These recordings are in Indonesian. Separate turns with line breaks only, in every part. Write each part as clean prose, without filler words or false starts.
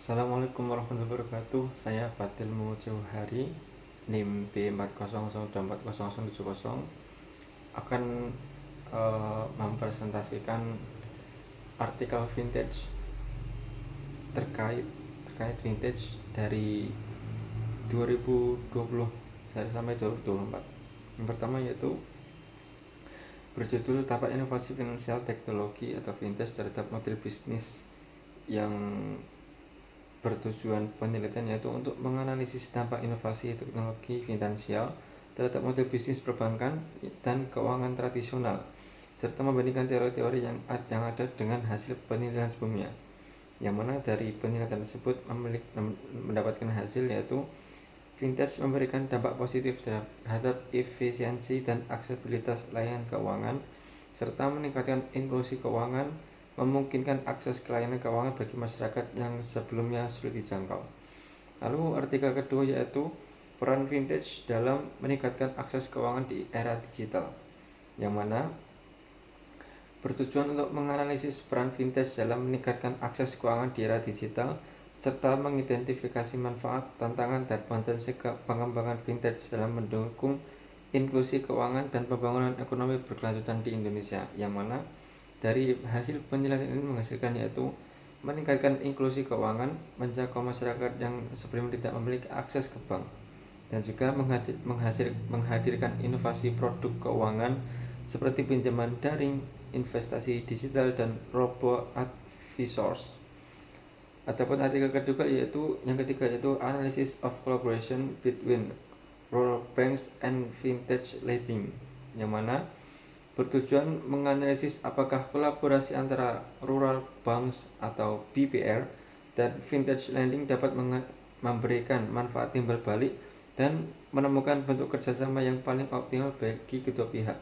Assalamualaikum warahmatullahi wabarakatuh. Saya Fadil Mucewhari, NIM B40024070 akan mempresentasikan artikel vintage terkait vintage dari 2020 sampai 2024. Yang pertama yaitu berjudul Dampak Inovasi Finansial Teknologi atau Vintage terhadap model bisnis, yang bertujuan penelitian yaitu untuk menganalisis dampak inovasi teknologi finansial terhadap model bisnis perbankan dan keuangan tradisional, serta membandingkan teori-teori yang ada dengan hasil penelitian sebelumnya, yang mana dari penelitian tersebut mendapatkan hasil yaitu vintage memberikan dampak positif terhadap efisiensi dan aksesibilitas layanan keuangan, serta meningkatkan inklusi keuangan, memungkinkan akses ke layanan keuangan bagi masyarakat yang sebelumnya sulit dijangkau. Lalu artikel kedua yaitu peran vintage dalam meningkatkan akses keuangan di era digital, yang mana bertujuan untuk menganalisis peran vintage dalam meningkatkan akses keuangan di era digital, serta mengidentifikasi manfaat, tantangan, dan potensi pengembangan vintage dalam mendukung inklusi keuangan dan pembangunan ekonomi berkelanjutan di Indonesia, yang mana dari hasil penelitian ini menghasilkan yaitu meningkatkan inklusi keuangan, menjangkau masyarakat yang sebelumnya tidak memiliki akses ke bank, dan juga menghadirkan inovasi produk keuangan seperti pinjaman daring, investasi digital, dan robo-advisors. Ataupun artikel kedua yang ketiga yaitu analysis of collaboration between rural banks and vintage lending, yang mana bertujuan menganalisis apakah kolaborasi antara rural banks atau BBR dan vintage lending dapat memberikan manfaat timbal balik dan menemukan bentuk kerjasama yang paling optimal bagi kedua pihak,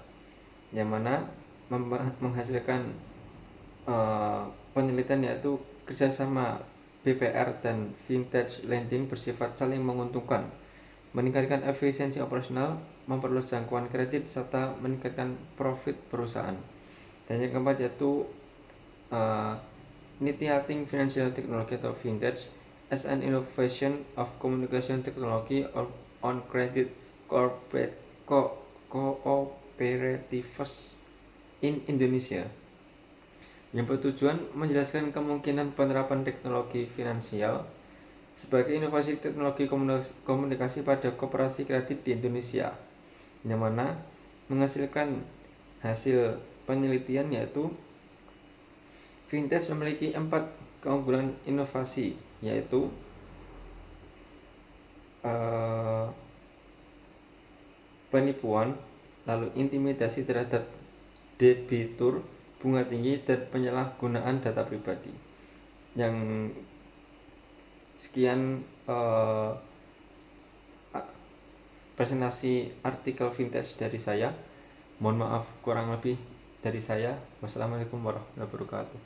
yang mana menghasilkan penelitian yaitu kerjasama BPR dan vintage lending bersifat saling menguntungkan, meningkatkan efisiensi operasional, memperluas jangkauan kredit, serta meningkatkan profit perusahaan. Dan yang keempat yaitu initiating financial technology atau vintage as an innovation of communication technology on credit cooperatives in Indonesia, yang bertujuan menjelaskan kemungkinan penerapan teknologi finansial sebagai inovasi teknologi komunikasi pada koperasi kredit di Indonesia, yang mana menghasilkan hasil penelitian yaitu vintage memiliki 4 keunggulan inovasi, yaitu penipuan, lalu intimidasi terhadap debitur, bunga tinggi, dan penyalahgunaan data pribadi. Yang sekian presentasi artikel vintage dari saya. Mohon maaf kurang lebih dari saya. Wassalamualaikum warahmatullahi wabarakatuh.